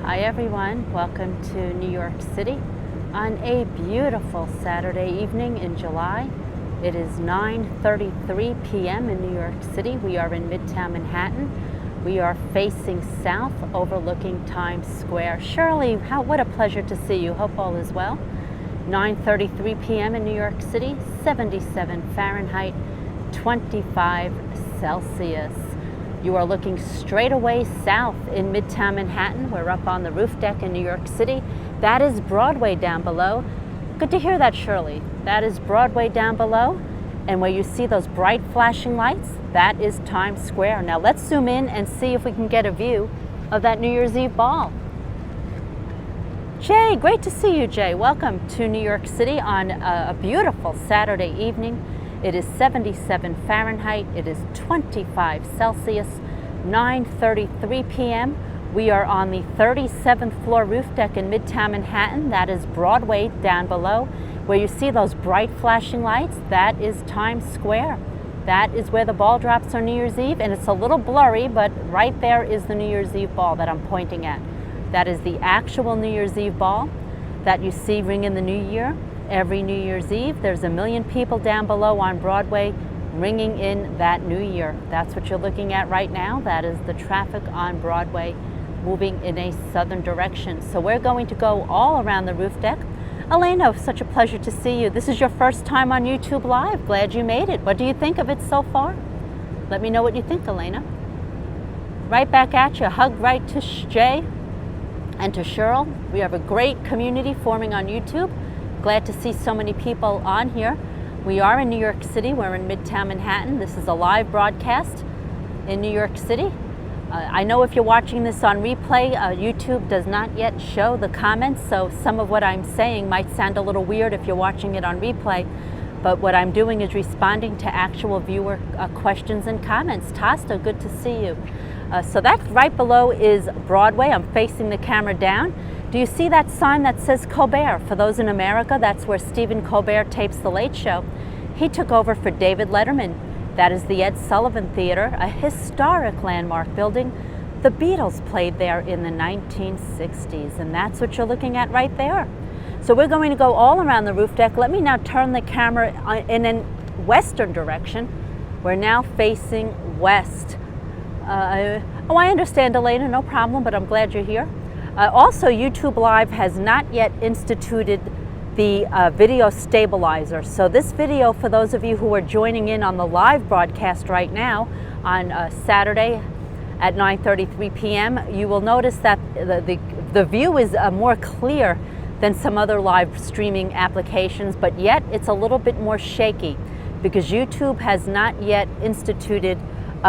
Hi everyone, welcome to New York City on a beautiful Saturday evening in July. It is 9:33 p.m. in New York City. We are in Midtown Manhattan. We are facing south, overlooking Times Square. Shirley, what a pleasure to see you. Hope all is well. 9:33 p.m. in New York City, 77 Fahrenheit, 25 Celsius. You are looking straight away south in Midtown Manhattan. We're up on the roof deck in New York City. That is Broadway down below. Good to hear that, Shirley. That is Broadway down below. And where you see those bright flashing lights, that is Times Square. Now let's zoom in and see if we can get a view of that New Year's Eve ball. Jay, great to see you, Jay. Welcome to New York City on a beautiful Saturday evening. It is 77 Fahrenheit, it is 25 Celsius, 9:33 p.m. We are on the 37th floor roof deck in Midtown Manhattan. That is Broadway down below. Where you see those bright flashing lights, that is Times Square. That is where the ball drops on New Year's Eve, and it's a little blurry, but right there is the New Year's Eve ball that I'm pointing at. That is the actual New Year's Eve ball that you see ring in the new year. Every New Year's Eve, there's a million people down below on Broadway ringing in that new year. That's what you're looking at right now. That is the traffic on Broadway moving in a southern direction. So we're going to go all around the roof deck. Elena, such a pleasure to see you. This is your first time on YouTube Live. Glad you made it. What do you think of it so far? Let me know what you think, Elena. Right back at you. Hug right to Jay and to Cheryl. We have a great community forming on YouTube. Glad to see so many people on here. We are in New York City. We're in Midtown Manhattan. This is a live broadcast in New York City. I know if you're watching this on replay, YouTube does not yet show the comments, so some of what I'm saying might sound a little weird if you're watching it on replay, but what I'm doing is responding to actual viewer questions and comments. Tasta, good to see you. So that right below is Broadway. I'm facing the camera down. Do you see that sign that says Colbert? For those in America, that's where Stephen Colbert tapes The Late Show. He took over for David Letterman. That is the Ed Sullivan Theater, a historic landmark building. The Beatles played there in the 1960s, and that's what you're looking at right there. So we're going to go all around the roof deck. Let me now turn the camera in a western direction. We're now facing west. I understand, Elena, no problem, but I'm glad you're here. Also, YouTube Live has not yet instituted the video stabilizer. So this video, for those of you who are joining in on the live broadcast right now on Saturday at 9:33 p.m., you will notice that the view is more clear than some other live streaming applications, but yet it's a little bit more shaky because YouTube has not yet instituted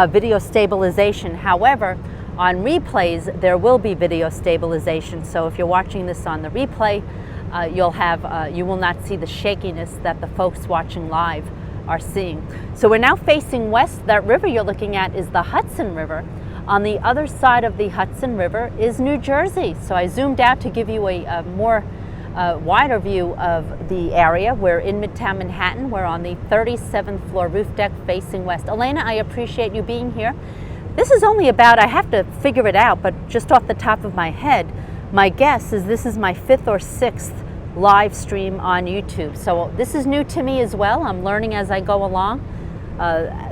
video stabilization. However, on replays, there will be video stabilization. So if you're watching this on the replay, you will not see the shakiness that the folks watching live are seeing. So we're now facing west. That river you're looking at is the Hudson River. On the other side of the Hudson River is New Jersey. So I zoomed out to give you a more wider view of the area. We're in Midtown Manhattan. We're on the 37th floor roof deck facing west. Elena, I appreciate you being here. This is only about, I have to figure it out, but just off the top of my head, my guess is this is my 5th or 6th live stream on YouTube. So this is new to me as well. I'm learning as I go along.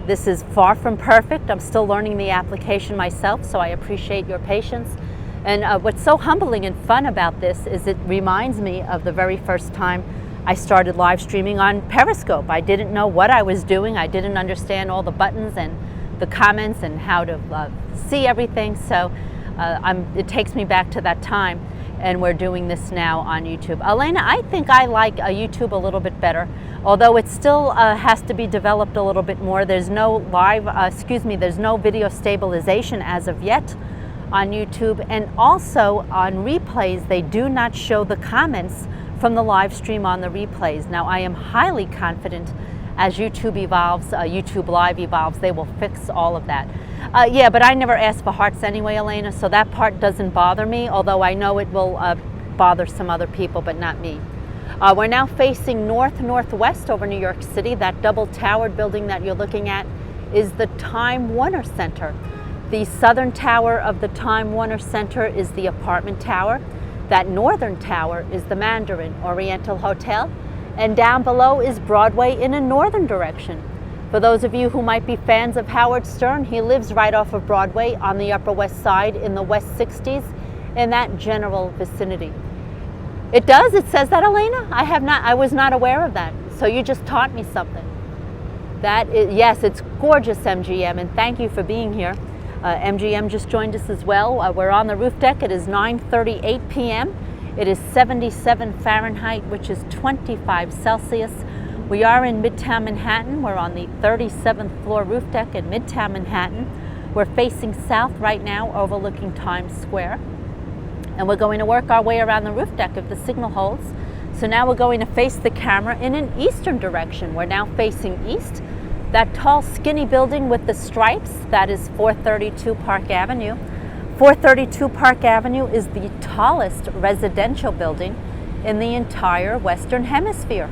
This is far from perfect. I'm still learning the application myself, so I appreciate your patience. And what's so humbling and fun about this is it reminds me of the very first time I started live streaming on Periscope. I didn't know what I was doing. I didn't understand all the buttons and the comments and how to see everything. So it takes me back to that time, and we're doing this now on YouTube. Elena, I think I like YouTube a little bit better, although it still has to be developed a little bit more. There's no there's no video stabilization as of yet on YouTube, and also on replays, they do not show the comments from the live stream on the replays. Now, I am highly confident as YouTube evolves, YouTube Live evolves, they will fix all of that. Yeah, but I never ask for hearts anyway, Elena, so that part doesn't bother me, although I know it will bother some other people, but not me. We're now facing north-northwest over New York City. That double-towered building that you're looking at is the Time Warner Center. The southern tower of the Time Warner Center is the apartment tower. That northern tower is the Mandarin Oriental Hotel. And down below is Broadway in a northern direction. For those of you who might be fans of Howard Stern, he lives right off of Broadway on the Upper West Side in the West 60s, in that general vicinity. It does? It says that, Elena? I was not aware of that. So you just taught me something. Yes, it's gorgeous, MGM, and thank you for being here. MGM just joined us as well. We're on the roof deck. It is 9:38 p.m. It is 77 Fahrenheit, which is 25 Celsius. We are in Midtown Manhattan. We're on the 37th floor roof deck in Midtown Manhattan. We're facing south right now, overlooking Times Square. And we're going to work our way around the roof deck if the signal holds. So now we're going to face the camera in an eastern direction. We're now facing east. That tall, skinny building with the stripes, that is 432 Park Avenue. 432 Park Avenue is the tallest residential building in the entire Western Hemisphere.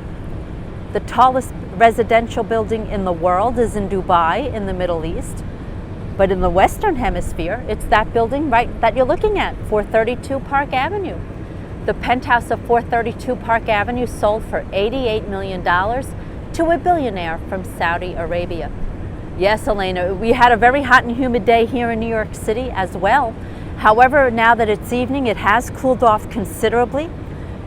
The tallest residential building in the world is in Dubai, in the Middle East. But in the Western Hemisphere, it's that building right that you're looking at, 432 Park Avenue. The penthouse of 432 Park Avenue sold for $88 million to a billionaire from Saudi Arabia. Yes, Elena, we had a very hot and humid day here in New York City as well. However, now that it's evening, it has cooled off considerably.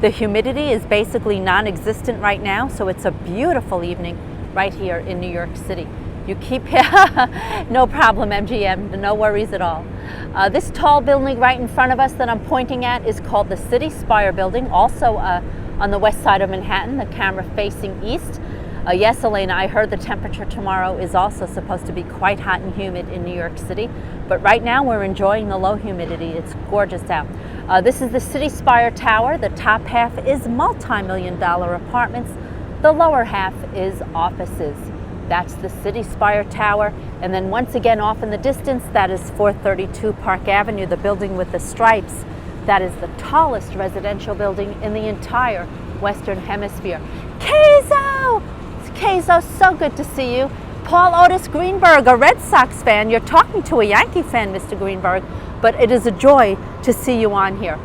The humidity is basically non-existent right now, so it's a beautiful evening right here in New York City. You keep, no problem, MGM, no worries at all. This tall building right in front of us that I'm pointing at is called the City Spire Building, also on the west side of Manhattan, the camera facing east. Yes, Elena, I heard the temperature tomorrow is also supposed to be quite hot and humid in New York City, but right now we're enjoying the low humidity. It's gorgeous out. This is the City Spire Tower. The top half is multi-million-dollar apartments. The lower half is offices. That's the City Spire Tower. And then once again off in the distance, that is 432 Park Avenue, the building with the stripes. That is the tallest residential building in the entire Western Hemisphere. Keizo! Keizo, so good to see you. Paul Otis Greenberg, a Red Sox fan. You're talking to a Yankee fan, Mr. Greenberg, but it is a joy to see you on here.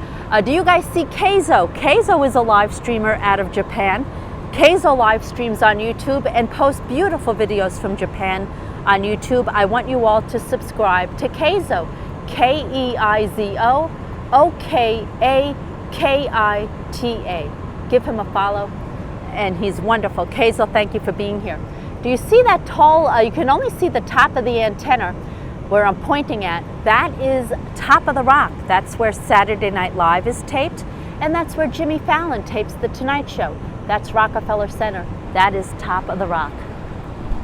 Do you guys see Keizo? Keizo is a live streamer out of Japan. Keizo live streams on YouTube and posts beautiful videos from Japan on YouTube. I want you all to subscribe to Keizo, Keizo, Okakita. Give him a follow, and he's wonderful. Keizo, thank you for being here. Do you see that tall, you can only see the top of the antenna where I'm pointing at. That is Top of the Rock. That's where Saturday Night Live is taped, and that's where Jimmy Fallon tapes The Tonight Show. That's Rockefeller Center. That is Top of the Rock.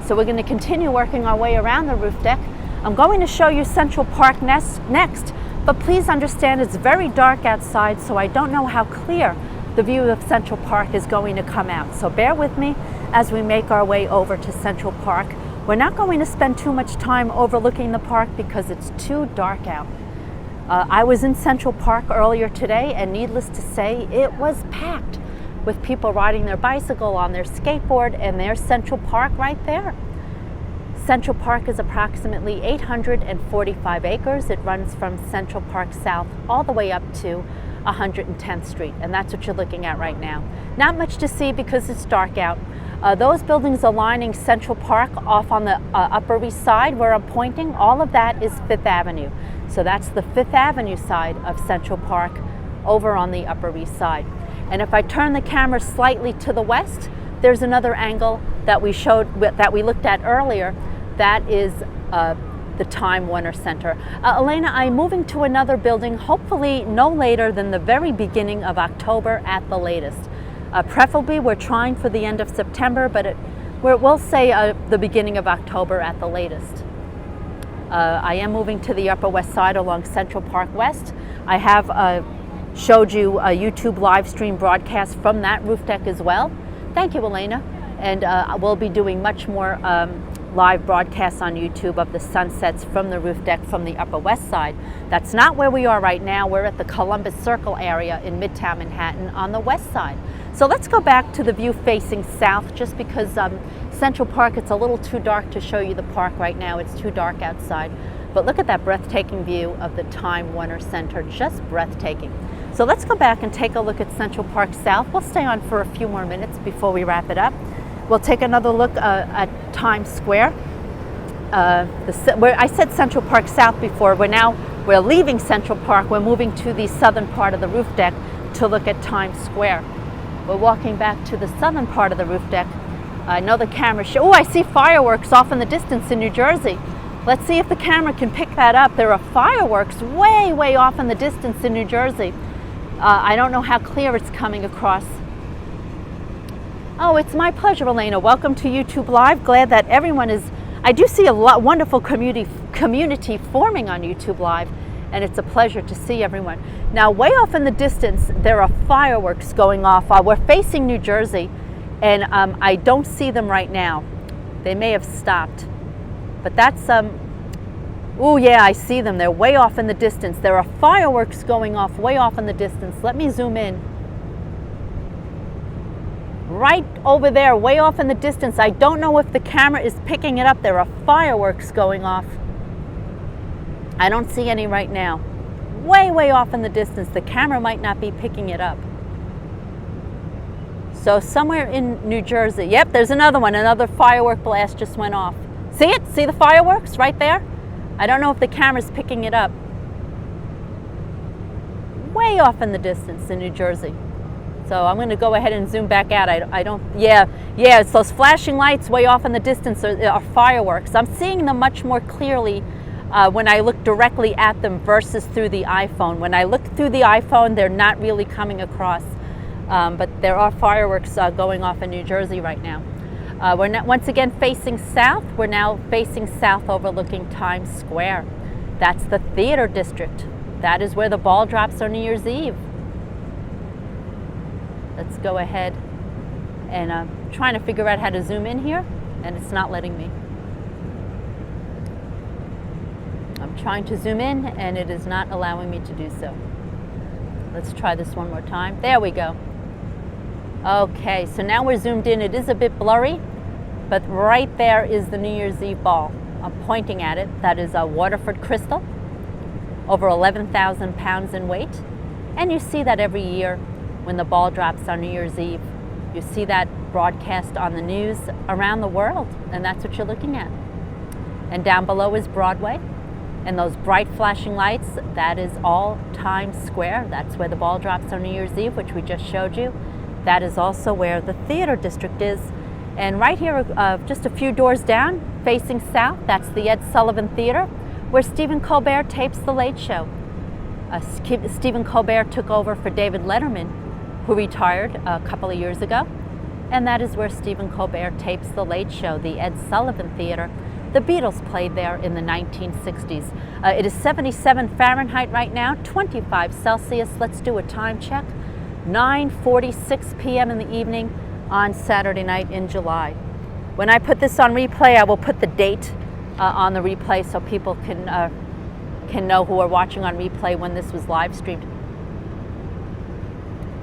So we're going to continue working our way around the roof deck. I'm going to show you Central Park next, but please understand it's very dark outside, so I don't know how clear the view of Central Park is going to come out. So bear with me as we make our way over to Central Park. We're not going to spend too much time overlooking the park because it's too dark out. I was in Central Park earlier today, and needless to say, it was packed with people riding their bicycle, on their skateboard, and there's Central Park right there. Central Park is approximately 845 acres. It runs from Central Park South all the way up to 110th Street, and that's what you're looking at right now. Not much to see because it's dark out. Those buildings are lining Central Park off on the Upper East Side where I'm pointing. All of that is Fifth Avenue. So that's the Fifth Avenue side of Central Park over on the Upper East Side. And if I turn the camera slightly to the west, there's another angle that we looked at earlier. That is the Time Warner Center. Elena, I'm moving to another building, hopefully no later than the very beginning of October at the latest. Preferably, we're trying for the end of September, but we'll say the beginning of October at the latest. I am moving to the Upper West Side along Central Park West. I have showed you a YouTube live stream broadcast from that roof deck as well. Thank you, Elena. And we'll be doing much more live broadcasts on YouTube of the sunsets from the roof deck from the Upper West Side. That's not where we are right now. We're at the Columbus Circle area in Midtown Manhattan on the west side. So let's go back to the view facing south, just because Central Park, it's a little too dark to show you the park right now. It's too dark outside. But look at that breathtaking view of the Time Warner Center, just breathtaking. So let's go back and take a look at Central Park South. We'll stay on for a few more minutes before we wrap it up. We'll take another look at Times Square. I said Central Park South before. We're leaving Central Park. We're moving to the southern part of the roof deck to look at Times Square. We're walking back to the southern part of the roof deck. I know the camera oh, I see fireworks off in the distance in New Jersey. Let's see if the camera can pick that up. There are fireworks way, way off in the distance in New Jersey. I don't know how clear it's coming across. Oh, it's my pleasure, Elena. Welcome to YouTube Live. Glad that everyone is. I do see a wonderful community forming on YouTube Live, and it's a pleasure to see everyone. Now, way off in the distance, there are fireworks going off. We're facing New Jersey, and I don't see them right now. They may have stopped. But that's, oh yeah, I see them. They're way off in the distance. There are fireworks going off way off in the distance. Let me zoom in. Right over there, way off in the distance. I don't know if the camera is picking it up. There are fireworks going off. I don't see any right now. Way, way off in the distance. The camera might not be picking it up. So somewhere in New Jersey, yep, there's another one. Another firework blast just went off. See it? See the fireworks right there? I don't know if the camera's picking it up. Way off in the distance in New Jersey. So I'm going to go ahead and zoom back out. Yeah, it's those flashing lights way off in the distance are fireworks. I'm seeing them much more clearly when I look directly at them versus through the iPhone. When I look through the iPhone, they're not really coming across. But there are fireworks going off in New Jersey right now. We're once again facing south. We're now facing south overlooking Times Square. That's the theater district. That is where the ball drops on New Year's Eve. Let's go ahead and I'm trying to figure out how to zoom in here, and it's not letting me. I'm trying to zoom in and it is not allowing me to do so. Let's try this one more time. There we go. Okay, so now we're zoomed in. It is a bit blurry, but right there is the New Year's Eve ball. I'm pointing at it. That is a Waterford crystal, over 11,000 pounds in weight. And you see that every year when the ball drops on New Year's Eve. You see that broadcast on the news around the world, and that's what you're looking at. And down below is Broadway, and those bright flashing lights, that is all Times Square. That's where the ball drops on New Year's Eve, which we just showed you. That is also where the theater district is. And right here, just a few doors down, facing south, that's the Ed Sullivan Theater, where Stephen Colbert tapes The Late Show. Stephen Colbert took over for David Letterman, who retired a couple of years ago. And that is where Stephen Colbert tapes The Late Show, the Ed Sullivan Theater. The Beatles played there in the 1960s. It is 77 Fahrenheit right now, 25 Celsius. Let's do a time check. 9:46 p.m. in the evening on Saturday night in July. When I put this on replay, I will put the date on the replay so people can know who are watching on replay when this was live streamed.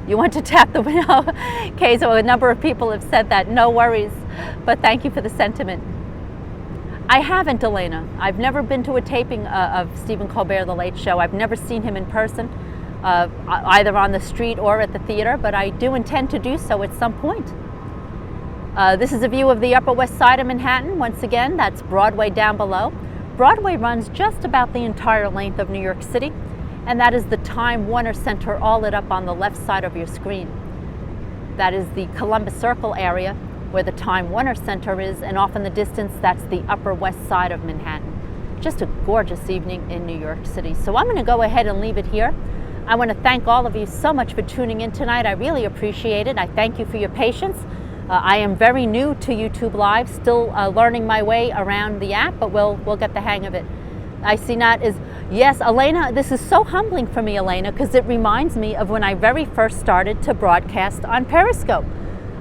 You want to tap the window? Okay, so a number of people have said that. No worries, but thank you for the sentiment. I haven't, Elena. I've never been to a taping of Stephen Colbert, The Late Show. I've never seen him in person, either on the street or at the theater, but I do intend to do so at some point. This is a view of the Upper West Side of Manhattan. Once again, that's Broadway down below. Broadway runs just about the entire length of New York City, and that is the Time Warner Center all lit up on the left side of your screen. That is the Columbus Circle area where the Time Warner Center is, and off in the distance, that's the Upper West Side of Manhattan. Just a gorgeous evening in New York City. So I'm going to go ahead and leave it here. I want to thank all of you so much for tuning in tonight. I really appreciate it. I thank you for your patience. I am very new to YouTube Live, still learning my way around the app, but we'll get the hang of it. I see Nat is, yes, Elena, this is so humbling for me, Elena, because it reminds me of when I very first started to broadcast on Periscope.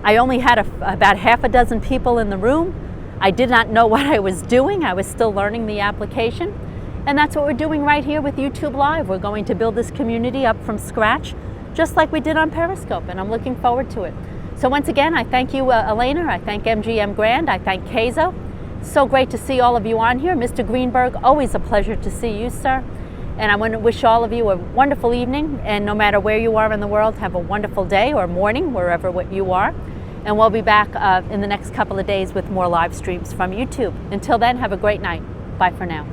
I only had about half a dozen people in the room. I did not know what I was doing. I was still learning the application. And that's what we're doing right here with YouTube Live. We're going to build this community up from scratch, just like we did on Periscope, and I'm looking forward to it. So once again, I thank you, Elena. I thank MGM Grand. I thank Keizo. So great to see all of you on here. Mr. Greenberg, always a pleasure to see you, sir. And I want to wish all of you a wonderful evening, and no matter where you are in the world, have a wonderful day or morning, wherever you are. And we'll be back in the next couple of days with more live streams from YouTube. Until then, have a great night. Bye for now.